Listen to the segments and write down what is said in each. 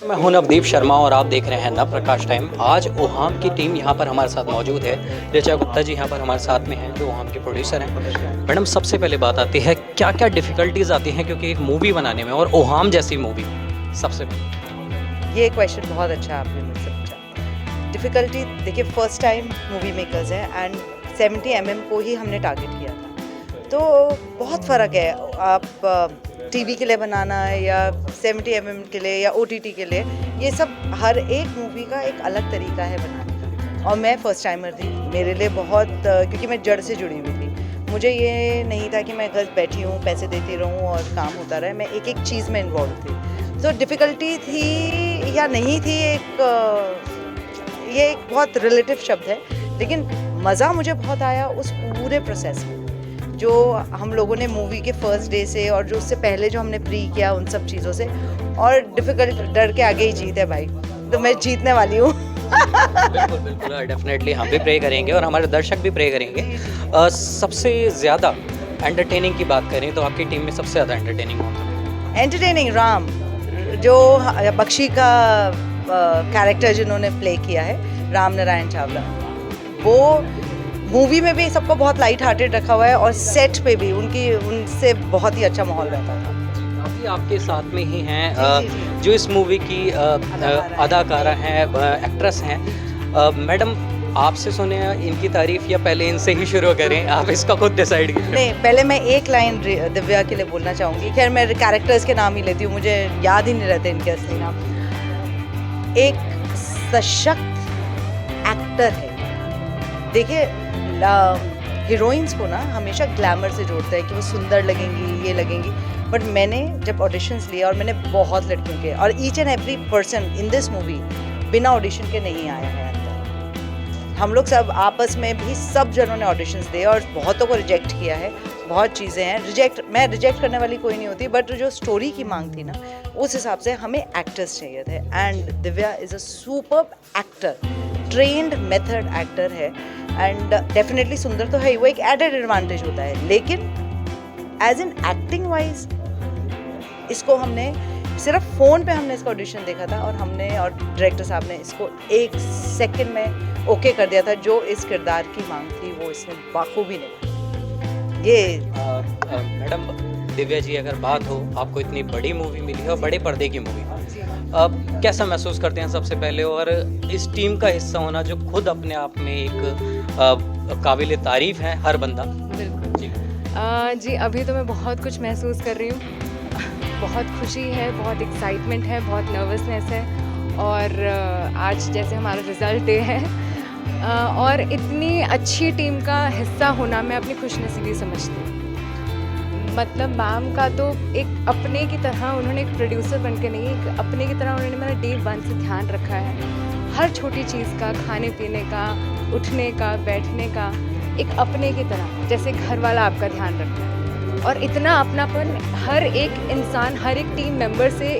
मैं हूं नवदीप शर्मा और आप देख रहे हैं नव प्रकाश टाइम। आज ओहाम की टीम यहां पर हमारे साथ मौजूद है। ऋचा गुप्ता जी यहां पर हमारे साथ में हैं, जो ओहाम के प्रोड्यूसर हैं। मैडम, सबसे पहले बात आती है, क्या क्या डिफ़िकल्टीज़ आती हैं क्योंकि एक मूवी बनाने में, और ओहाम जैसी मूवी सबसे पहले? ये क्वेश्चन बहुत अच्छा आपने मुझसे पूछा। डिफ़िकल्टी देखिए, फर्स्ट टाइम मूवी मेकर्स हैं एंड 70 को ही हमने टारगेट किया था, तो बहुत फ़र्क है आप टीवी के लिए बनाना है या 70 के लिए या OTT के लिए। ये सब हर एक मूवी का एक अलग तरीका है बनाने का, और मैं फर्स्ट टाइमर थी। मेरे लिए बहुत क्योंकि मैं जड़ से जुड़ी हुई थी। मुझे ये नहीं था कि मैं घर बैठी हूँ, पैसे देती रहूँ और काम होता रहे। मैं एक एक चीज़ में इन्वॉल्व थी। तो डिफ़िकल्टी थी या नहीं थी, ये एक बहुत रिलेटिव शब्द है, लेकिन मज़ा मुझे बहुत आया उस पूरे प्रोसेस में, जो हम लोगों ने मूवी के फर्स्ट डे से और जो उससे पहले जो हमने प्री किया उन सब चीज़ों से। और डिफ़िकल्ट, डर के आगे ही जीत है भाई, तो मैं जीतने वाली हूँ। बिल्कुल बिल्कुल, डेफिनेटली हम भी प्रे करेंगे और हमारे दर्शक भी प्रे करेंगे। सबसे ज़्यादा एंटरटेनिंग की बात करें तो आपकी टीम में सबसे ज़्यादा एंटरटेनिंग कौन था? एंटरटेनिंग राम, जो बख्शी का कैरेक्टर जिन्होंने प्ले किया है, राम नारायण चावला, वो मूवी में भी सबको बहुत लाइट हार्टेड रखा हुआ है और सेट पे भी उनसे बहुत ही अच्छा माहौल रहता था। अभी आपके साथ में ही हैं जो इस मूवी की अदाकारा हैं, एक्ट्रेस हैं। मैडम, आपसे सुने इनकी तारीफ या पहले इनसे ही शुरू करें? आप इसका खुद डिसाइड कीजिए। नहीं, पहले मैं एक लाइन दिव्या के लिए बोलना चाहूँगी। खैर, मैं कैरेक्टर्स के नाम ही लेती हूँ, मुझे याद ही नहीं रहते इनके असली नाम। एक सशक्त एक्टर है। देखिए, हीरोइंस को ना हमेशा ग्लैमर से जोड़ते हैं कि वो सुंदर लगेंगी, ये लगेंगी, बट मैंने जब ऑडिशंस लिए, और मैंने बहुत लड़कियों के, और each and every person in this movie बिना ऑडिशन के नहीं आया है अंदर। हम लोग सब आपस में भी सब जनों ने ऑडिशंस दिए और बहुतों को रिजेक्ट किया है। बहुत चीज़ें हैं, मैं रिजेक्ट करने वाली कोई नहीं होती, बट जो स्टोरी की मांग थी ना, उस हिसाब से हमें एक्टर्स चाहिए थे। And Divya is a superb actor, trend method actor है, एंड डेफिनेटली सुंदर तो है ही, वो एक एडेड एडवांटेज होता है, लेकिन एज इन एक्टिंग वाइज इसको हमने सिर्फ फ़ोन पे हमने इसका ऑडिशन देखा था, और हमने और डायरेक्टर साहब ने इसको 1 सेकंड में ओके कर दिया था। जो इस किरदार की मांग थी वो इसने बाखूबी निभाई। ये मैडम, दिव्या जी, अगर बात हो, आपको इतनी बड़ी मूवी मिली है और बड़े पर्दे की मूवी, कैसा महसूस करते हैं सबसे पहले, और इस टीम का हिस्सा होना जो खुद अपने आप में एक काबिल तारीफ़ है हर बंदा? बिल्कुल जी, अभी तो मैं बहुत कुछ महसूस कर रही हूँ। बहुत खुशी है, बहुत एक्साइटमेंट है, बहुत नर्वसनेस है, और आज जैसे हमारा रिज़ल्ट डे है, और इतनी अच्छी टीम का हिस्सा होना मैं अपनी खुशनसीबी समझती हूँ। मतलब मैम का तो एक अपने की तरह, उन्होंने एक प्रोड्यूसर बन के नहीं, एक अपने की तरह उन्होंने मेरा डे 1 से ध्यान रखा है। हर छोटी चीज़ का, खाने पीने का, उठने का, बैठने का, एक अपने की तरह, जैसे घर वाला आपका ध्यान रखता है। और इतना अपनापन हर एक इंसान, हर एक टीम मेंबर से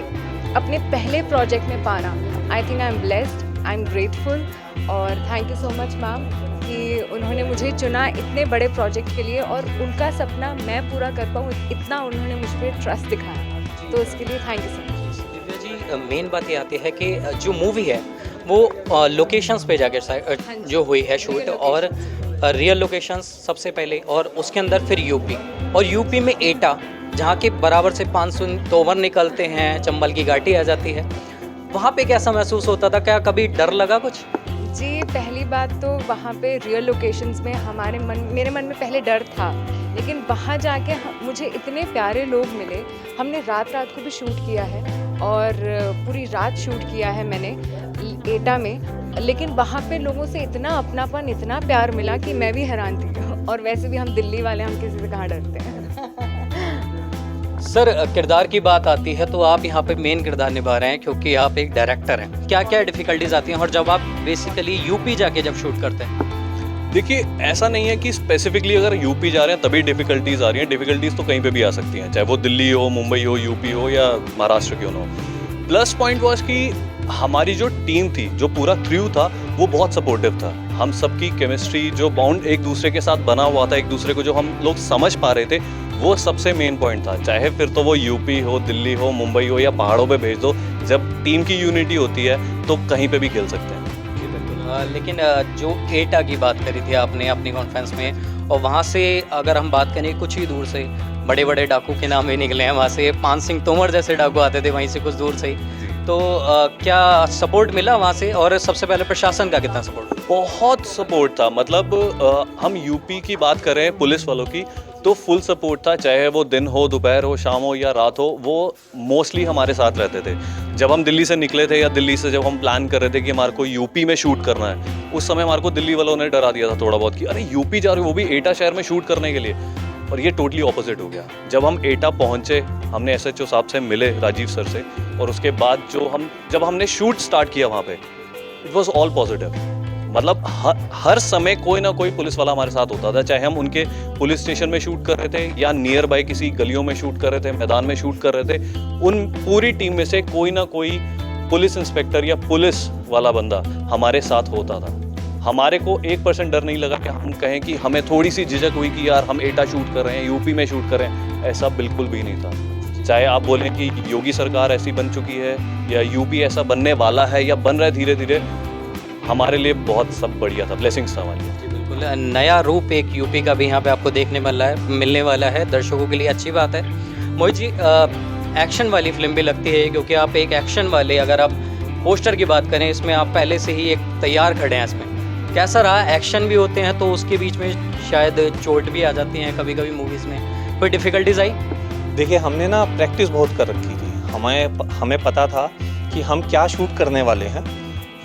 अपने पहले प्रोजेक्ट में पाना, I think I am blessed, I am grateful, और thank you so much ma'am कि उन्होंने मुझे चुना इतने बड़े प्रोजेक्ट के लिए, और उनका सपना मैं पूरा कर पाऊँ, इतना उन्होंने मुझ पर ट्रस्ट दिखाया, तो उसके लिए thank you so much. Divya ji, main बात ये आती है कि जो मूवी है वो लोकेशंस पे जाकर जो हुई है शूट, और रियल लोकेशंस सबसे पहले, और उसके अंदर फिर यूपी, और यूपी में एटा, जहाँ के बराबर से 500 तोमर निकलते हैं, चंबल की घाटी आ जाती है। वहाँ पे कैसा महसूस होता था? क्या कभी डर लगा कुछ? जी, पहली बात तो वहाँ पे रियल लोकेशंस में मेरे मन में पहले डर था, लेकिन वहाँ जाके मुझे इतने प्यारे लोग मिले। हमने रात को भी शूट किया है, और पूरी रात शूट किया है मैंने एटा में, लेकिन वहाँ पे लोगों से इतना अपनापन, इतना प्यार मिला कि मैं भी हैरान थी। और वैसे भी हम दिल्ली वाले, हम किसी से कहाँ डरते हैं। सर, किरदार की बात आती है तो आप यहाँ पे मेन किरदार निभा रहे हैं क्योंकि आप एक डायरेक्टर हैं। क्या क्या डिफ़िकल्टीज आती हैं, और जब आप बेसिकली यूपी जाके जब शूट करते हैं? देखिए, ऐसा नहीं है कि स्पेसिफिकली अगर यूपी जा रहे हैं तभी डिफ़िकल्टीज़ आ रही हैं। डिफ़िकल्टीज़ तो कहीं पे भी आ सकती हैं, चाहे वो दिल्ली हो, मुंबई हो, यूपी हो, या महाराष्ट्र क्यों ना हो। प्लस पॉइंट वॉज कि हमारी जो टीम थी, जो पूरा क्रू था, वो बहुत सपोर्टिव था। हम सबकी केमिस्ट्री, जो बॉन्ड एक दूसरे के साथ बना हुआ था, एक दूसरे को जो हम लोग समझ पा रहे थे, वो सबसे मेन पॉइंट था। चाहे फिर तो वो यूपी हो, दिल्ली हो, मुंबई हो या पहाड़ों पे भेज दो, जब टीम की यूनिटी होती है तो कहीं पे भी खेल सकते हैं। लेकिन जो एटा की बात करी थी आपने अपनी कॉन्फ्रेंस में, और वहाँ से अगर हम बात करें कुछ ही दूर से बड़े बड़े डाकू के नाम भी निकले हैं, वहाँ से पान सिंह तोमर जैसे डाकू आते थे वहीं से कुछ दूर से ही, तो क्या सपोर्ट मिला वहाँ से? और सबसे पहले प्रशासन का कितना सपोर्ट? बहुत सपोर्ट था। मतलब हम यूपी की बात करें पुलिस वालों की, तो फुल सपोर्ट था। चाहे वो दिन हो, दोपहर हो, शाम हो या रात हो, वो मोस्टली हमारे साथ रहते थे। जब हम दिल्ली से निकले थे या दिल्ली से जब हम प्लान कर रहे थे कि हमारे को यूपी में शूट करना है, उस समय हमारे को दिल्ली वालों ने डरा दिया था थोड़ा बहुत कि अरे यूपी जा रहे हो, वो भी एटा शहर में शूट करने के लिए। और ये टोटली ऑपोजिट हो गया। जब हम एटा पहुँचे, हमने SHO साहब से मिले, राजीव सर से, और उसके बाद जब हमने शूट स्टार्ट किया वहाँ पे, इट वॉज ऑल पॉजिटिव। मतलब हर समय कोई ना कोई पुलिस वाला हमारे साथ होता था। चाहे हम उनके पुलिस स्टेशन में शूट कर रहे थे या नियर बाय किसी गलियों में शूट कर रहे थे, मैदान में शूट कर रहे थे, उन पूरी टीम में से कोई ना कोई पुलिस इंस्पेक्टर या पुलिस वाला बंदा हमारे साथ होता था। हमारे को 1% डर नहीं लगा कि हम कहें कि हमें थोड़ी सी झिझक हुई कि यार हम एटा शूट कर रहे हैं, यूपी में शूट कर रहे हैं। ऐसा बिल्कुल भी नहीं था। चाहे आप बोलें कि योगी सरकार ऐसी बन चुकी है या यूपी ऐसा बनने वाला है या बन रहा है धीरे धीरे, हमारे लिए बहुत सब बढ़िया था, ब्लेसिंग्स था हमारे लिए। बिल्कुल नया रूप एक यूपी का भी यहाँ पे आपको देखने मिलने वाला है, दर्शकों के लिए अच्छी बात है। मोहित जी, एक्शन वाली फिल्म भी लगती है, क्योंकि आप एक एक्शन वाले, अगर आप पोस्टर की बात करें, इसमें आप पहले से ही एक तैयार खड़े हैं। इसमें कैसा रहा? एक्शन भी होते हैं तो उसके बीच में शायद चोट भी आ जाती हैं कभी कभी मूवीज़ में, कोई डिफ़िकल्टीज आई? देखिए, हमने ना प्रैक्टिस बहुत कर रखी थी। हमें पता था कि हम क्या शूट करने वाले हैं।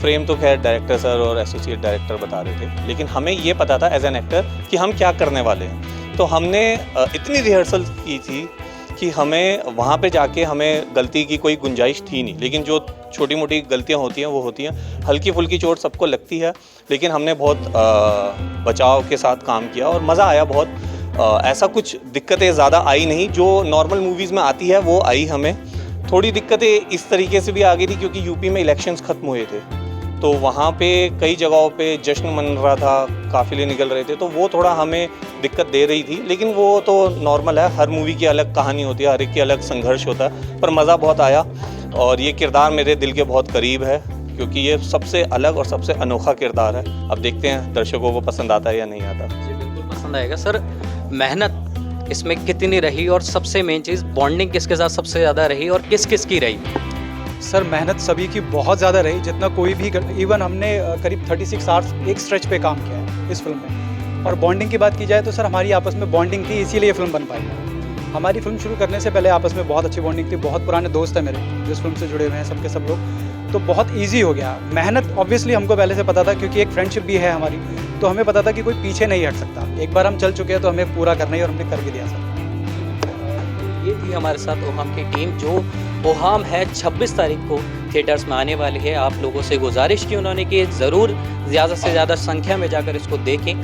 फ्रेम तो खैर डायरेक्टर सर और एसोसिएट डायरेक्टर बता रहे थे, लेकिन हमें ये पता था एज एन एक्टर कि हम क्या करने वाले हैं। तो हमने इतनी रिहर्सल की थी कि हमें वहाँ पे जाके हमें गलती की कोई गुंजाइश थी नहीं। लेकिन जो छोटी मोटी गलतियाँ होती हैं वो होती हैं, हल्की फुल्की चोट सबको लगती है, लेकिन हमने बहुत बचाव के साथ काम किया और मज़ा आया बहुत। ऐसा कुछ दिक्कतें ज़्यादा आई नहीं, जो नॉर्मल मूवीज़ में आती है वो आई। हमें थोड़ी दिक्कतें इस तरीके से भी आ गई थी क्योंकि यूपी में इलेक्शंस ख़त्म हुए थे, तो वहाँ पे कई जगहों पे जश्न मन रहा था, काफ़िले निकल रहे थे, तो वो थोड़ा हमें दिक्कत दे रही थी। लेकिन वो तो नॉर्मल है, हर मूवी की अलग कहानी होती है, हर एक की अलग संघर्ष होता है, पर मज़ा बहुत आया। और ये किरदार मेरे दिल के बहुत करीब है क्योंकि ये सबसे अलग और सबसे अनोखा किरदार है। अब देखते हैं दर्शकों को पसंद आता है या नहीं आता। जी बिल्कुल पसंद आएगा। सर, मेहनत इसमें कितनी रही और सबसे मेन चीज़ बॉन्डिंग किसके साथ सबसे ज़्यादा रही और किस किस की रही? सर, मेहनत सभी की बहुत ज़्यादा रही, जितना कोई भी इवन हमने करीब 36 आवर्स एक स्ट्रेच पे काम किया है इस फिल्म में। और बॉन्डिंग की बात की जाए तो सर हमारी आपस में बॉन्डिंग थी, इसीलिए ये फिल्म बन पाई। हमारी फिल्म शुरू करने से पहले आपस में बहुत अच्छी बॉन्डिंग थी। बहुत पुराने दोस्त हैं मेरे जो इस फिल्म से जुड़े हुए हैं, सबके सब लोग, तो बहुत ईजी हो गया। मेहनत ऑब्वियसली हमको पहले से पता था क्योंकि एक फ्रेंडशिप भी है हमारी, तो हमें पता था कि कोई पीछे नहीं हट सकता। एक बार हम चल चुके हैं तो हमें पूरा करना ही, और हमने कर भी दिया सर। ये थी हमारे साथ ओहाम की टीम, जो ओहाम है 26 तारीख को थिएटर्स में आने वाली है। आप लोगों से गुजारिश की उन्होंने कि ज़रूर ज़्यादा से ज़्यादा संख्या में जाकर इसको देखें।